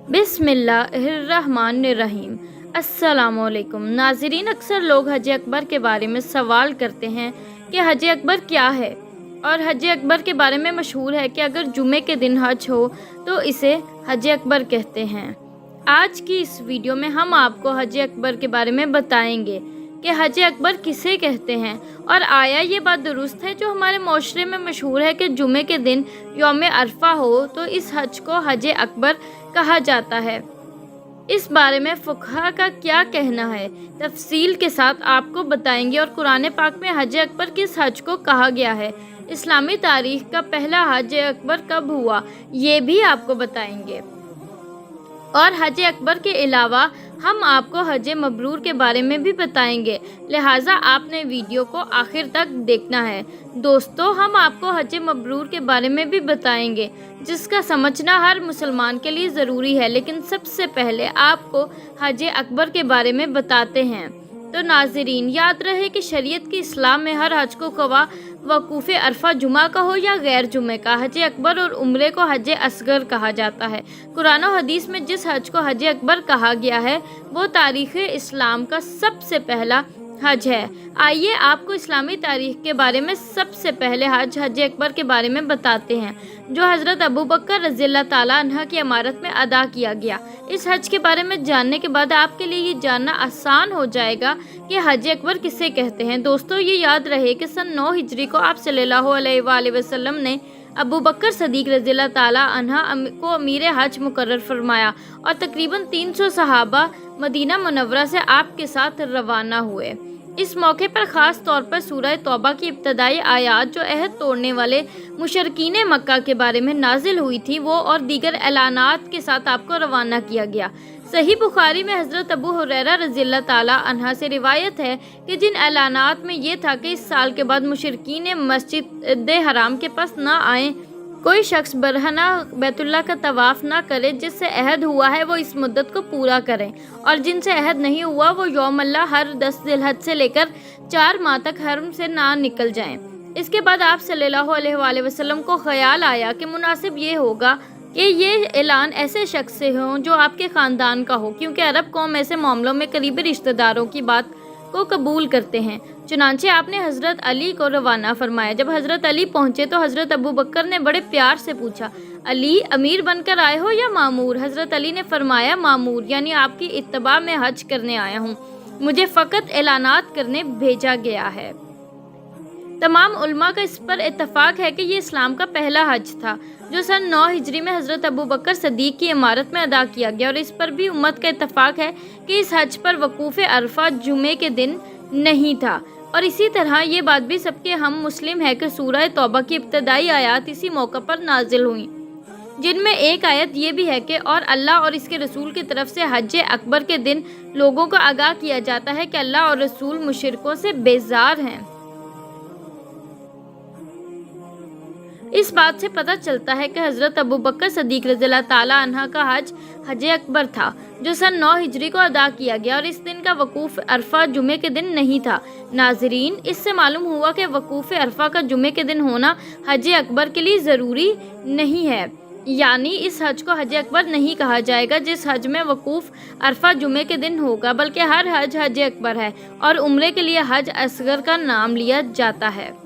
बिस्मिल्लाहिर्रहमानिर्रहीम। अस्सलामुअलैकुम नाज़रीन, अक्सर लोग हज अकबर के बारे में सवाल करते हैं कि हज अकबर क्या है। और हज अकबर के बारे में मशहूर है कि अगर जुमे के दिन हज हो तो इसे हज अकबर कहते हैं। आज की इस वीडियो में हम आपको हज अकबर के बारे में बताएंगे कि हज अकबर किसे कहते हैं और आया ये बात दुरुस्त है जो हमारे माशरे में मशहूर है कि जुमे के दिन यौम अरफा हो तो इस हज को हज अकबर कहा जाता है। इस बारे में फुक़हा का क्या कहना है तफसील के साथ आपको बताएंगे और कुरान पाक में हज अकबर किस हज को कहा गया है, इस्लामी तारीख का पहला हज अकबर कब हुआ ये भी आपको बताएंगे। और हज अकबर के अलावा हम आपको हज मबरूर के बारे में भी बताएंगे, लिहाजा आपने वीडियो को आखिर तक देखना है। दोस्तों, हम आपको हज मबरूर के बारे में भी बताएंगे जिसका समझना हर मुसलमान के लिए ज़रूरी है, लेकिन सबसे पहले आपको हज अकबर के बारे में बताते हैं। तो नाज़रीन, याद रहे कि शरीयत की इस्लाम में हर हज को खवा वकूफ़ अरफा जुमा का हो या गैर जुमे का, हज अकबर और उम्रे को हज असगर कहा जाता है। कुरान और हदीस में जिस हज को हज अकबर कहा गया है वो तारीख़ इस्लाम का सबसे पहला हज है। आइए आपको इस्लामी तारीख़ के बारे में सबसे पहले हज अकबर के बारे में बताते हैं, जो हज़रत अबू बकर रज़ियल्लाहु ताला अन्हा की इमारत में अदा किया गया। इस हज के बारे में जानने के बाद आपके लिए ये जानना आसान हो जाएगा कि हज अकबर किसे कहते हैं। दोस्तों, ये याद रहे कि सन 9 हिजरी को आप सल्लल्लाहु अलैहि वसल्लम ने अबू बकर सदीक रज़ियल्लाहु ताला अन्हा को अमीर हज मुकर्रर फरमाया और तकरीबन 300 सहाबा मदीना मुनव्वरा से आपके साथ रवाना हुए। इस मौके पर ख़ास तौर पर सूरह तौबा की इब्तदाई आयात जो अहद तोड़ने वाले मुशरकीन मक्का के बारे में नाजिल हुई थी वो और दीगर ऐलानात के साथ आपको रवाना किया गया। सही बुखारी में हज़रत अबू हुरैरा रज़ियल्लाहु ताला अन्हा से रिवायत है कि जिन ऐलानात में ये था कि इस साल के बाद मुशरकीन मस्जिद हराम के पास ना आएँ, कोई शख्स बरहना बैतुल्लाह का तवाफ़ ना करे, जिससे अहद हुआ है वो इस मुद्दत को पूरा करें, और जिनसे अहद नहीं हुआ वो यौम अल्लाह हर 10 ज़िलहज से लेकर 4 माह तक हरम से ना निकल जाएं। इसके बाद आप सल्लल्लाहु अलैहि वसल्लम को ख्याल आया कि मुनासिब ये होगा कि ये ऐलान ऐसे शख्स से हो जो आपके ख़ानदान का हो, क्योंकि अरब कौम ऐसे मामलों में करीबी रिश्तेदारों की बात को कबूल करते हैं। चुनांचे आपने हज़रत अली को रवाना फरमाया। जब हज़रत अली पहुँचे तो हज़रत अबू बकर ने बड़े प्यार से पूछा, अली अमीर बनकर आए हो या मामूर? हज़रत अली ने फरमाया, मामूर, यानी आपकी इत्तबा में हज करने आया हूँ, मुझे फ़कत ऐलानात करने भेजा गया है। तमाम उलमा का इस पर इत्तफाक है कि ये इस्लाम का पहला हज था जो सन 9 हिजरी में हज़रत अबू बकर सदीक की इमारत में अदा किया गया, और इस पर भी उम्मत का इत्तफाक है कि इस हज पर वकूफ़ अरफा जुमे के दिन नहीं था। और इसी तरह ये बात भी सबके हम मुस्लिम है कि सूरह तौबा की इब्तदाई आयात इसी मौके पर नाजिल हुई, जिनमें एक आयत ये भी है कि और अल्लाह और इसके रसूल की तरफ से हज अकबर के दिन लोगों को आगाह किया जाता है कि अल्लाह और रसूल मुशरिकों से बेजार हैं। इस बात से पता चलता है कि हज़रत अबू बकर सदीक रज़ियल्लाहु ताला अन्हा का हज अकबर था जो सन 9 हिजरी को अदा किया गया, और इस दिन का वकूफ़ अरफा जुमे के दिन नहीं था। नाज़रीन, इससे मालूम हुआ कि वकूफ़ अरफा का जुमे के दिन होना हज अकबर के लिए ज़रूरी नहीं है, यानी इस हज को हज अकबर नहीं कहा जाएगा जिस हज में वकूफ़ अरफा जुमे के दिन होगा, बल्कि हर हज हज अकबर है और उम्रे के लिए हज असगर का नाम लिया जाता है।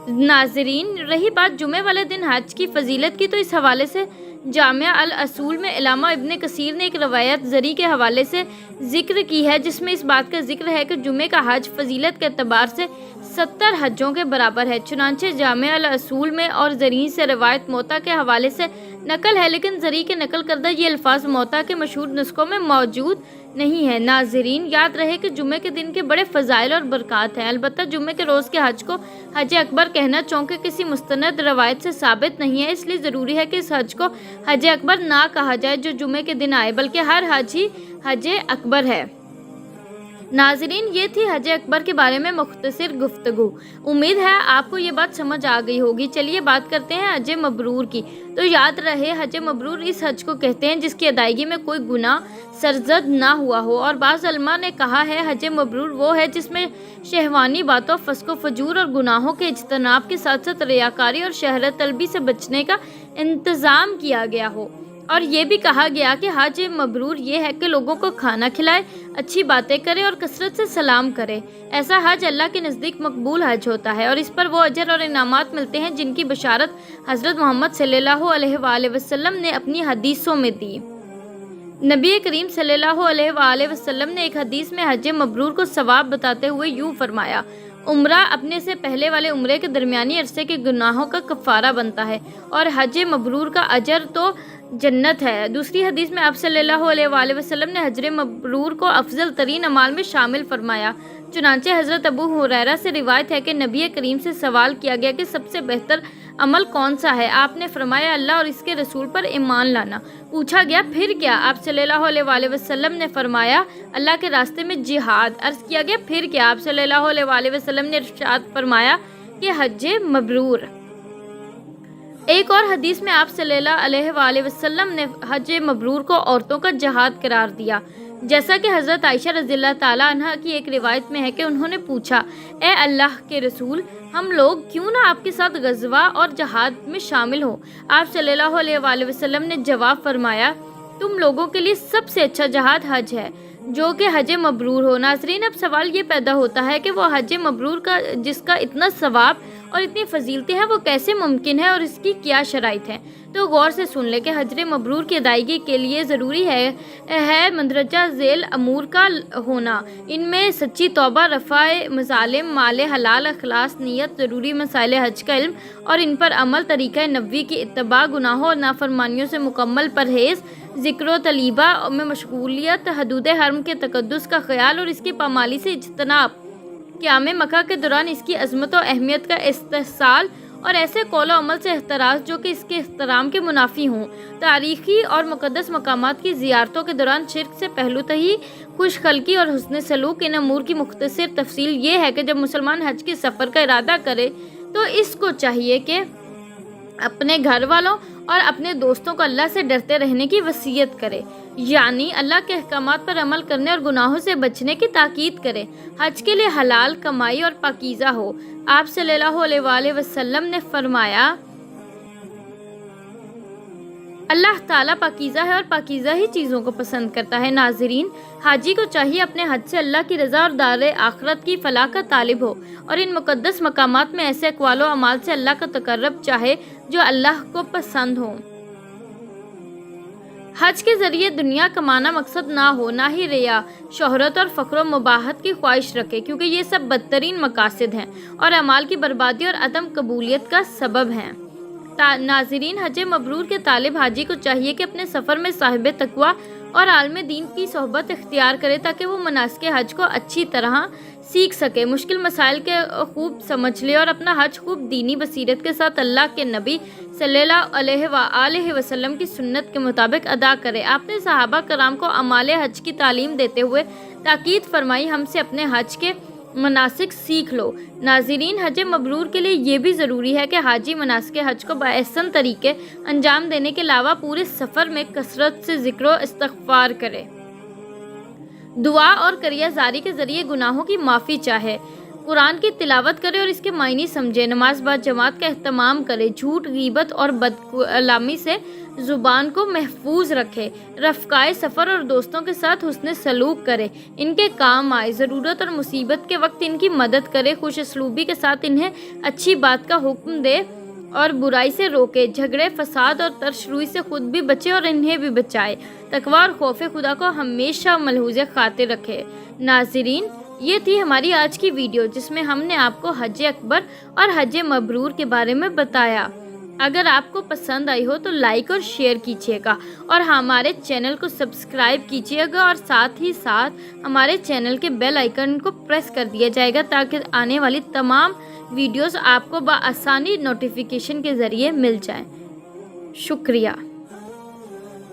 नाज़रीन, रही बात जुमे वाले दिन हज की फजीलत की, तो इस हवाले से जामिया अल असूल में इलामा इब्न कसीर ने एक रवायत ज़री के हवाले से ज़िक्र की है, जिसमें इस बात का जिक्र है कि जुमे का हज फजीलत के एतबार से 70 हज्जों के बराबर है। चुनांचे जामिया अल असूल में और ज़री से रवायत मोता के हवाले से नकल है, लेकिन ज़री के नकल करदा ये अल्फाज मोता के मशहूर नुस्खों में मौजूद नहीं है। नाज़रीन, याद रहे कि जुमे के दिन के बड़े फ़ज़ाइल और बरक़ात हैं। अलबत्ता जुमे के रोज़ के हज को हज अकबर कहना चूँकि किसी मुस्तनद रवायत से साबित नहीं है, इसलिए ज़रूरी है कि इस हज को हज अकबर ना कहा जाए जो जुमे के दिन आए, बल्कि हर हज ही हज अकबर है। नाज़रीन, ये थी हज अकबर के बारे में मुख्तसर गुफ्तगू। उम्मीद है आपको ये बात समझ आ गई होगी। चलिए बात करते हैं हज मबरूर की। तो याद रहे, हज मबरूर इस हज को कहते हैं जिसकी अदायगी में कोई गुनाह सरजद ना हुआ हो, और बाज़ उलमा ने कहा है हज मबरूर वो है जिसमें शहवानी बातों, फस्को फजूर और गुनाहों के इज्तनाब के साथ साथ रियाकारी और शहरत तलबी से बचने का इंतज़ाम किया गया हो। اور یہ بھی کہا گیا کہ حج مبرور یہ ہے کہ لوگوں کو کھانا کھلائے، اچھی باتیں کرے اور کثرت سے سلام کرے۔ ایسا حج اللہ کے نزدیک مقبول حج ہوتا ہے اور اس پر وہ اجر اور انعامات ملتے ہیں جن کی بشارت حضرت محمد صلی اللہ علیہ وآلہ وسلم نے اپنی حدیثوں میں دی۔ نبی کریم صلی اللہ علیہ وآلہ وسلم نے ایک حدیث میں حج مبرور کو ثواب بتاتے ہوئے یوں فرمایا: عمرہ اپنے سے پہلے والے عمرے کے درمیانی عرصے کے گناہوں کا کفارہ بنتا ہے اور حج مبرور کا اجر تو جنت ہے۔ دوسری حدیث میں آپ صلی اللہ علیہ وآلہ وسلم نے حج مبرور کو افضل ترین اعمال میں شامل فرمایا۔ چنانچہ حضرت ابو ہریرہ سے روایت ہے کہ نبی کریم سے سوال کیا گیا کہ سب سے بہتر عمل کون سا ہے؟ آپ نے فرمایا اللہ اور اس کے رسول پر ایمان لانا۔ پوچھا گیا پھر کیا؟ آپ صلی اللہ علیہ وآلہ وسلم نے فرمایا اللہ کے راستے میں جہاد۔ عرض کیا گیا پھر کیا؟ آپ صلی اللہ علیہ وآلہ وسلم نے ارشاد فرمایا کہ حج مبرور۔ ایک اور حدیث میں آپ صلی اللہ علیہ وآلہ وسلم نے حج مبرور کو عورتوں کا جہاد قرار دیا، جیسا کہ حضرت عائشہ رضی اللہ تعالیٰ عنہ کی ایک روایت میں ہے کہ انہوں نے پوچھا اے اللہ کے رسول، ہم لوگ کیوں نہ آپ کے ساتھ غزوہ اور جہاد میں شامل ہوں؟ آپ صلی اللہ علیہ وآلہ وسلم نے جواب فرمایا تم لوگوں کے لیے سب سے اچھا جہاد حج ہے جو کہ حج مبرور ہو۔ ناظرین، اب سوال یہ پیدا ہوتا ہے کہ وہ حج مبرور کا جس کا اتنا ثواب اور اتنی فضیلتیں ہیں وہ کیسے ممکن ہے اور اس کی کیا شرائط ہیں؟ تو غور سے سن لیں کہ حج مبرور کی ادائیگی کے لیے ضروری ہے مندرجہ ذیل امور کا ہونا۔ ان میں سچی توبہ، رفع مظالم، مال حلال، اخلاص، نیت، ضروری مسائل حج کا علم اور ان پر عمل، طریقہ نبوی کی اتباع، گناہوں اور نافرمانیوں سے مکمل پرہیز، ذکر و طلیبہ میں مشغولیت، حدود حرم کے تقدس کا خیال اور اس کی پامالی سے اجتناب، قیام مکہ کے دوران اس کی عظمت و اہمیت کا استحصال اور ایسے قول و عمل سے احتراز جو کہ اس کے احترام کے منافی ہوں، تاریخی اور مقدس مقامات کی زیارتوں کے دوران شرک سے پہلو تہی، خوش خلقی اور حسن سلوک۔ ان امور کی مختصر تفصیل یہ ہے کہ جب مسلمان حج کے سفر کا ارادہ کرے تو اس کو چاہیے کہ اپنے گھر والوں اور اپنے دوستوں کو اللہ سے ڈرتے رہنے کی وصیت کرے، یعنی اللہ کے احکامات پر عمل کرنے اور گناہوں سے بچنے کی تاکید کرے۔ حج کے لیے حلال کمائی اور پاکیزہ ہو۔ آپ صلی اللہ علیہ وآلہ وسلم نے فرمایا اللہ تعالیٰ پاکیزہ ہے اور پاکیزہ ہی چیزوں کو پسند کرتا ہے۔ ناظرین، حاجی کو چاہیے اپنے حج سے اللہ کی رضا اور دار آخرت کی فلاح کا طالب ہو اور ان مقدس مقامات میں ایسے اقوال و اعمال سے اللہ کا تقرب چاہے جو اللہ کو پسند ہوں۔ حج کے ذریعے دنیا کمانا مقصد نہ ہو، نہ ہی ریا، شہرت اور فخر و مباحت کی خواہش رکھے، کیونکہ یہ سب بدترین مقاصد ہیں اور اعمال کی بربادی اور عدم قبولیت کا سبب ہیں۔ ناظرین، حج مبرور کے طالب حاجی کو چاہیے کہ اپنے سفر میں صاحب تقویٰ اور عالم دین کی صحبت اختیار کرے تاکہ وہ مناسک حج کو اچھی طرح سیکھ سکے، مشکل مسائل کے خوب سمجھ لے اور اپنا حج خوب دینی بصیرت کے ساتھ اللہ کے نبی صلی اللہ علیہ وآلہ وسلم کی سنت کے مطابق ادا کرے۔ آپ نے صحابہ کرام کو اعمال حج کی تعلیم دیتے ہوئے تاکید فرمائی ہم سے اپنے حج کے مناسک سیکھ لو۔ ناظرین، حج مبرور کے لیے یہ بھی ضروری ہے کہ حاجی مناسک حج کو باحسن طریقے انجام دینے کے علاوہ پورے سفر میں کثرت سے ذکر و استغفار کرے، دعا اور قریہ زاری کے ذریعے گناہوں کی معافی چاہے، قرآن کی تلاوت کرے اور اس کے معنی سمجھے، نماز با جماعت کا اہتمام کرے، جھوٹ، غیبت اور بدکلامی سے زبان کو محفوظ رکھے، رفقائے سفر اور دوستوں کے ساتھ حسن سلوک کرے، ان کے کام آئے، ضرورت اور مصیبت کے وقت ان کی مدد کرے، خوش اسلوبی کے ساتھ انہیں اچھی بات کا حکم دے اور برائی سے روکے، جھگڑے، فساد اور ترش روی سے خود بھی بچے اور انہیں بھی بچائے، تقویٰ اور خوف خدا کو ہمیشہ ملحوظ خاطر رکھے۔ ناظرین، یہ تھی ہماری آج کی ویڈیو جس میں ہم نے آپ کو حج اکبر اور حج مبرور کے بارے میں بتایا۔ اگر آپ کو پسند آئی ہو تو لائک اور شیئر کیجیے گا اور ہمارے چینل کو سبسکرائب کیجیے گا اور ساتھ ہی ساتھ ہمارے چینل کے بیل آئیکن کو پریس کر دیا جائے گا تاکہ آنے والی تمام ویڈیوز آپ کو بآسانی نوٹیفیکیشن کے ذریعے مل جائیں۔ شکریہ۔